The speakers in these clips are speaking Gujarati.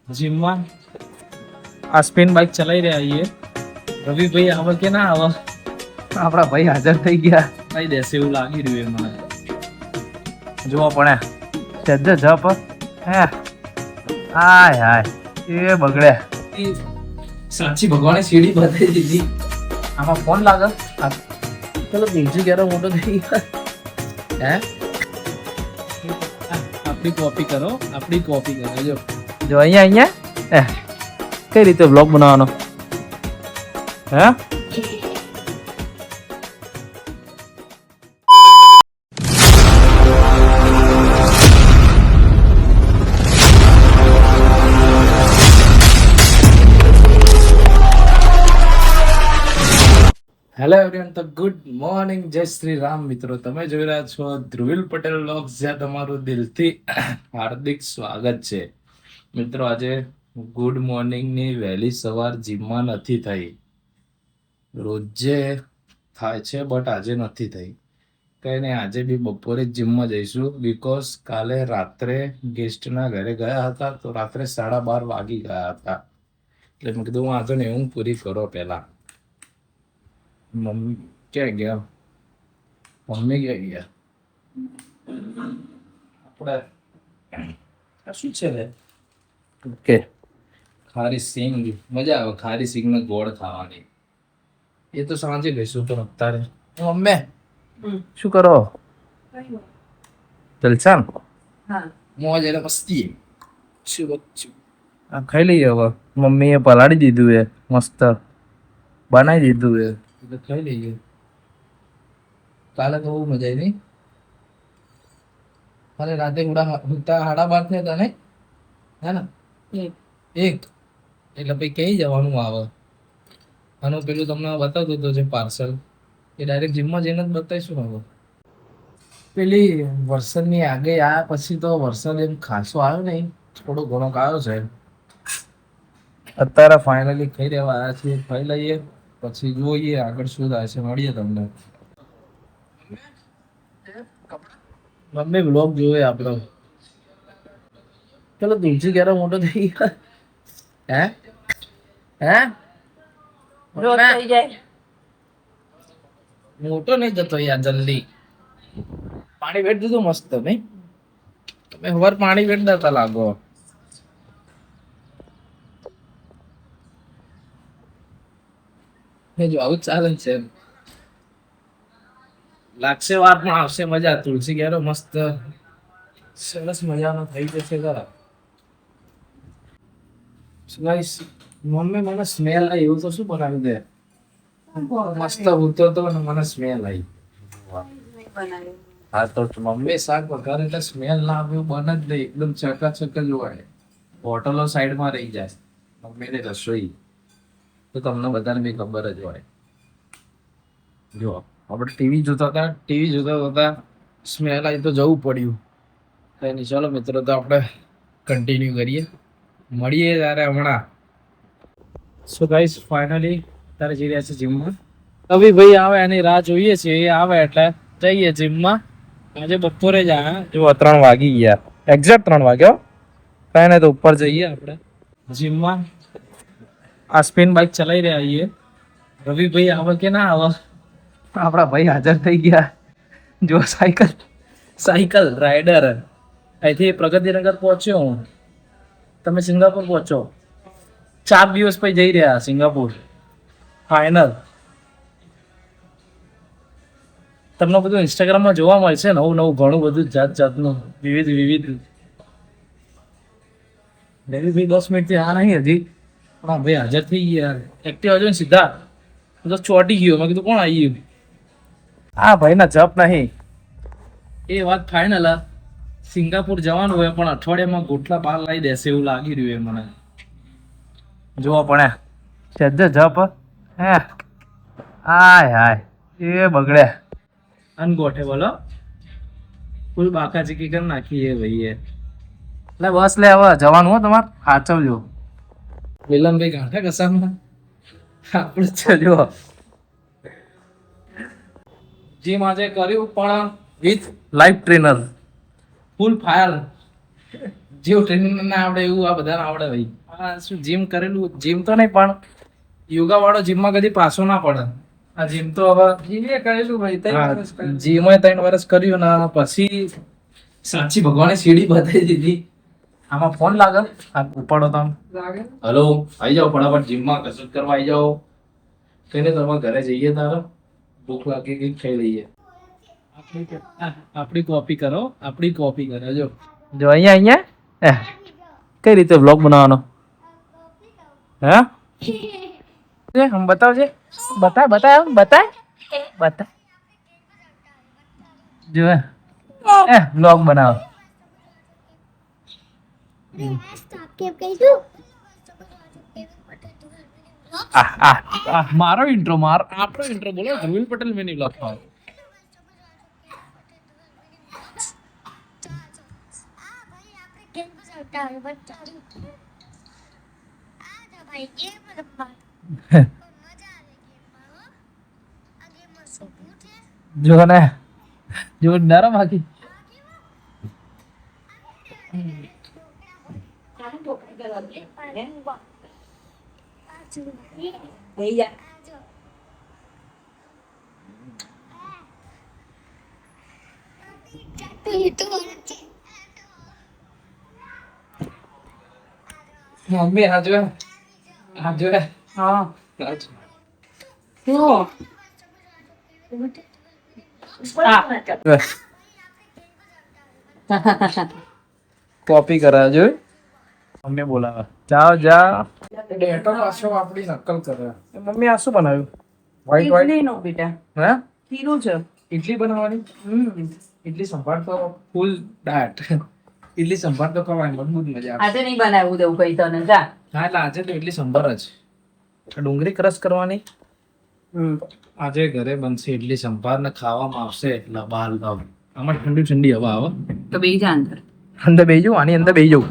જીમમાં આ સ્પિન બાઇક ચલાવી રહ્યા છીએ. રવિભાઈ આવે કે ના આવે? આપણા ભાઈ હાજર થઈ ગયા. કઈ દેશે એવું લાગી રહ્યું મને. જુઓ પણ સજ્જ જપ હે હાય હાય એ બગડે. સાચી ભગવાને સીડી બતાવી દીધી. આમાં ફોન લાગે. ચલો બીજું ક્યારે મોટો થઈ ગયો હે? આપણી કોપી કરો, આપણી કોપી કરો. જો અહીંયા કઈ રીતે બ્લોગ બનાવવાનો હે? હેલો એવરીવન, તો ગુડ મોર્નિંગ, જય શ્રી રામ મિત્રો. તમે જોઈ રહ્યા છો ધ્રુવિલ પટેલ વ્લોગ્સ, જ્યાં તમારું દિલથી હાર્દિક સ્વાગત છે. મિત્રો આજે ગુડ મોર્નિંગની વહેલી સવાર જીમમાં નથી થઈ. રોજે થાય છે બટ આજે નથી થઈ. કંઈ નહીં, આજે બી બપોરે જ જીમમાં જઈશું. બીકોઝ કાલે રાત્રે ગેસ્ટના ઘરે ગયા હતા તો રાત્રે 12:30 વાગી ગયા હતા. એટલે મેં કીધું વાંધો નહીં, હું પૂરી કરો પહેલા. મમ્મી ક્યાં ગયા? મમ્મી ક્યાં ગયા? આપણે આ શું છે રે? ઓકે ખારી સિંગ, મજા આવે ખારી સિંગ ને ગોળ ખાવાની. એ તો સાંજે ગઈશું પણ અત્યારે મમ્મી શું કરો? જલસા મોજ એટલે મસ્તી. શું બચ્ચું આ ખાઈ લઈએ હવે. મમ્મીએ પલાળી દીધું એ મસ્ત બનાવી દીધું એ. તો ખાઈ લઈએ. કાલે તો બહુ મજા આવી નહીં? કાલે રાતે ઉડા 12:30 થયા હતા ને? હે ને? એક એટલે પછી કઈ જવાનું આવે? આનું પેલું તમને બતાવતો હતો જે પાર્સલ, એ ડાયરેક્ટ જીમમાં જઈને જ બતાવીશું હવે. પેલી વરસાદની આગે આ પછી તો વરસાદ એમ ખાસો આવ્યો નહીં, થોડો ઘણો આવ્યો છે. અત્યારે ફાઇનલી ખાઈ રહેવા આવ્યા છીએ. ખાઈ લઈએ પછી જોઈએ આગળ શું થાય છે. મળીએ તમને. મમ્મી બ્લોગ જોવે આપણો. ચલો તુલસી ક્યારે મોટો થઈ ગયો હે? હે મોટો નહીં જતો યાર જલ્દી. પાણી વેટ દીધું મસ્ત નહીં? તમે ખબર પાણી વેટ દેતા લાગો. જો આવું ચાલે છે. લાગશે વાર પણ આવશે મજા. તુલસી ક્યારે મસ્ત સરસ મજાનો થઈ જશે. ખરા મમ્મી મને સ્મેલ આવી. એવું તો શું બનાવ્યું તે? મસ્ત ઉતો તો ને મને સ્મેલ આવી. હા તો મમ્મી શાક વઘારે એટલે સ્મેલ ના આવ્યું બને જ નહીં. એકદમ ચકાચક જ હોય. હોટલો સાઈડમાં રહી જાય મમ્મીની રસોઈ તો તમને બધાને બી ખબર જ હોય. જો આપણે ટીવી જોતા હતા સ્મેલ આવી તો જવું પડ્યું. કઈ નહીં, ચાલો મિત્રો તો આપણે કન્ટિન્યુ કરીએ. મળીએ ત્યારે હમણાં. સો ગાઈસ ફાઇનલી તારે જઈ રહ્યા છે જીમમાં. રવિભાઈ આવે એની રાહ જોઈએ છે. એ આવે એટલે જઈએ જીમમાં. આજે બપોરે જ આવ્યા. જો 3 વાગી ગયા, એક્ઝેક્ટ 3 વાગ્યો. કઈ નહીં તો ઉપર જઈએ આપણે જીમમાં. આ સ્પિન બાઇક ચલાવી રહ્યા છીએ. રવિભાઈ આવે કે ના આવે? આપણા ભાઈ હાજર થઈ ગયા. જો સાયકલ રાઇડર. અહીંથી પ્રગતિનગર પહોંચ્યો હું. તમે સિંગાપુર પહોંચો. 4 દિવસ પછી જઈ રહ્યા સિંગાપુર ફાઇનલ. તમને બધું ઇન્સ્ટાગ્રામમાં જોવા મળશે નવું ઘણું બધું જાતનું વિવિધ. રવિભાઈ 10 મિનિટથી આ નહીં હજી પણ હા ભાઈ હાજર થઈ ગયા. એક્ટિવ આવજો ને સીધા. તો ચોટી ગયો. મેં કીધું કોણ આવી ગયું? આ ભાઈના જપ નહીં. એ વાત ફાઇનલ. સિંગાપુર જવાનું હોય પણ અઠવાડિયામાં ગોટલા બહાર લાવી દેશે એવું લાગી રહ્યું મને. જુઓ પણ સજ્જ જપ હે હાય હાય એ બગડે. અનગોઠે બોલો ફૂલ બાકાચીકી કરી નાખી એ ભાઈએ. એટલે બસ લે હવે જવાનું હો તમારે. સાચવજો. મિલનભાઈ ગાંઠા કસામાં આપણે છે જો જીમ આજે કર્યું પણ with life trainer. Full fire. જેવું ટ્રેનિંગ ના આવડે એવું આ બધાને આવડે ભાઈ. આ શું જીમ કરેલું, જીમ તો નહીં પણ યોગા વાળો જીમમાં કદી પાછો ના પડે. આ જીમ તો હવે જીવીએ કરેલું ભાઈ જીમે 3 વર્ષ કર્યું ને પછી સાચી ભગવાને સીડી બતાવી દીધી. આમાં ફોન લાગે, આ ઉપાડો તમે. લાગે હલો, આવી જાઓ ફટાફટ જીમમાં કસરત કરવા આવી જાઓ. કઈને તમારા ઘરે જઈએ તારે ભૂખ લાગી કંઈક ખાઈ લઈએ. આપણી કોપી કરો, આપણી કોપી કરો. જો જો અહીંયા કઈ રીતે વ્લોગ બનાવવાનો હે હમ બતાવજે બતાય જો વ્લોગ બનાવો મારો ઇન્ટ્રો આપણો ઇન્ટ્રો બોલો. ધ્રુવીલ પટેલ મિની વ્લોગ માં જો ને જોરદાર હો બાકી મમ્મી આ જો હા કોપી કરા જો મમ્મી બોલાવે જા ડેટો પાછો આપણી નકલ કરે. મમ્મી આ શું બનાવ્યું વ્હાઈટ વ્હાઈટ ઇડલી નો બેટા હે ખીરું છે. ઇડલી બનાવવાની. ઇડલી સંભાર તો ફૂલ ડાયટ. ઇડલી સંભાર તો ખવાય, મજબૂત મજા આવે. આજે નહીં બનાવ્યું દેવું કઈ તને જા. હા એટલે આજે તો ઇડલી સંભાર જ. ડુંગળી ક્રશ કરવાની આજે ઘરે બનશે ઇડલી સંભાર ને ખાવામાં આવશે લબાલ લબ. આમાં ઠંડી ઠંડી હવા આવે. તો બે જા અંદર. અંદર બેસી જાઉં આની અંદર બેસી જાઉં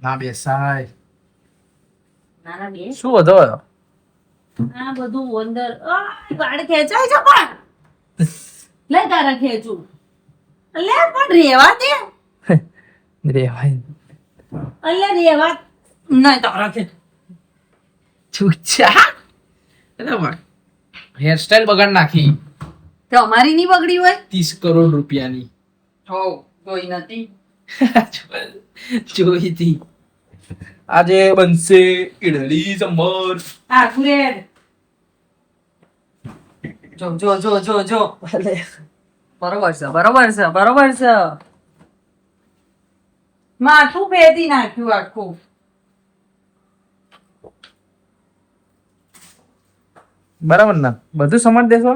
ના બેસાય. નાના બે શું હતો આ બધું અંદર વાળ ખેંચાય છે પણ લે તારા ખેંચું લે પણ રેવા દે રે ભાઈ અલ્યા રેવા નહીં તારા ખેંચ ચૂચા હેરસ્ટાઈલ બગાડ નાખી. તો અમારી નહીં બગડી હોય 30 કરોડ રૂપિયાની હો કોઈ નથી જોઈ હતી. આજે બનશે ઇડલી સંભાર. આ ગુરેડ જો જો જો જો જો બરોબર છે માથું ફેદી નાખ્યું આખું. બરાબર ને બધું સમાજ દેશો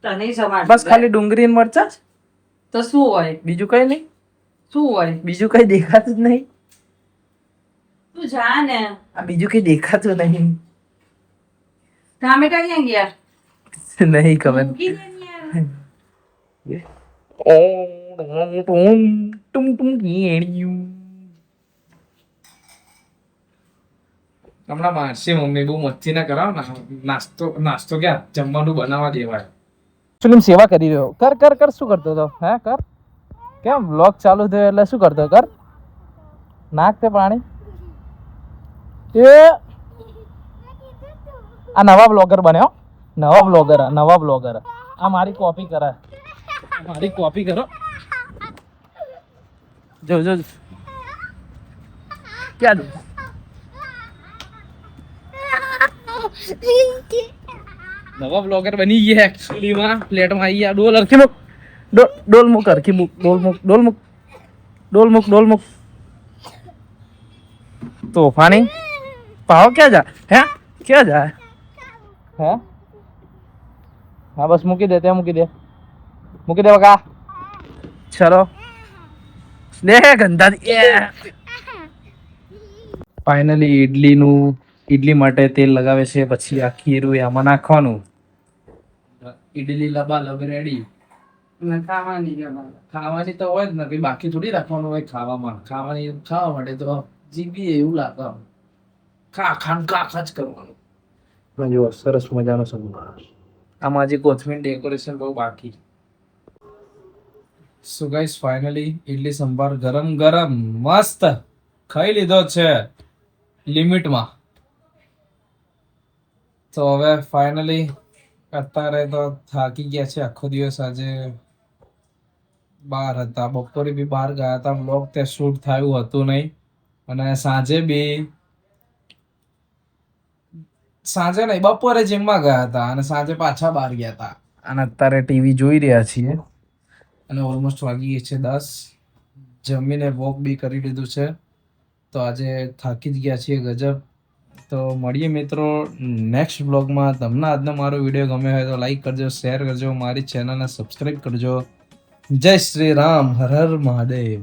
તને સમાજ બસ ખાલી ડુંગળી અને મરચા જ? તો શું હોય બીજું કઈ નહીં શું હોય બીજું કઈ દેખાતું જ નહીં તું જા ને આ બીજું કઈ દેખાતું નહીં ટામેટા ક્યાં ગયા નહીં ખબર મૂકી દે ને યાર. હમણાં મારશે મમ્મી, બહુ મસ્તી ના કરાવો ને. નાસ્તો ક્યાં જમવાનું બનાવવા દેવાય. એકચ્યુઅલી સેવા કરી રહ્યો. કર શું કરતો હતો હે કર કેમ વ્લોગ ચાલુ થયો એટલે શું કરતો કર નાખ તે પાણી એ આ નવા બ્લોગર બન્યો નવા બ્લોગર આ મારી કોપી કરે મારી કોપી કરો. જો ક્યાં નવા બ્લોગર બની ગયા એકચ્યુઅલી માં. પ્લેટમાં આવી ગયા. ડોલ અરખી મૂક ડોલ મૂક અરખી મૂક ડોલ મૂક તોફાની પાવ ક્યાં જા હે ક્યાં જાય હે હા બસ મૂકી દે ત્યાં મૂકી દે બકા ચલો લે ગંધાથી ફાઇનલી ઈડલી માટે તેલ લગાવે છે પછી આ ખીરું આમાં નાખવાનું ઇડલી લબાલબ રેડી. ને ખાવાની જવાનું. ખાવાની તો હોય જ ને, કઈ બાકી થોડી રાખવાનું હોય ખાવામાં. ખાવા માટે તો જીભી એવું લાગે. ખા જ કરવાનું. જો સરસ મજાનો સંભાર આમાં હજી કોથમીર ડેકોરેશન બહુ બાકી so guys finally idli sambar ગરમ ગરમ મસ્ત ખાઈ લીધો છે લિમિટમાં. તો હવે ફાઇનલી અત્યારે તો થાકી ગયા છે. આખો દિવસ આજે બહાર હતા, બપોરે બી બહાર ગયા હતા. બ્લોગ ત્યાં શૂટ થયું હતું નહીં, અને સાંજે નહીં બપોરે જીમમાં ગયા હતા અને સાંજે પાછા બહાર ગયા હતા. અને અત્યારે ટીવી જોઈ રહ્યા છીએ અને ઓલમોસ્ટ વાગી ગઈ છે 10. જમીને વોક બી કરી લીધું છે. તો આજે થાકી જ ગયા છીએ ગજબ. તો મળીએ મિત્રો નેક્સ્ટ બ્લોગમાં. તમને આજનો મારો વિડીયો ગમ્યો હોય તો લાઈક કરજો, શેર કરજો, મારી ચેનલને સબસ્ક્રાઈબ કરજો. જય શ્રી રામ, હર હર મહાદેવ.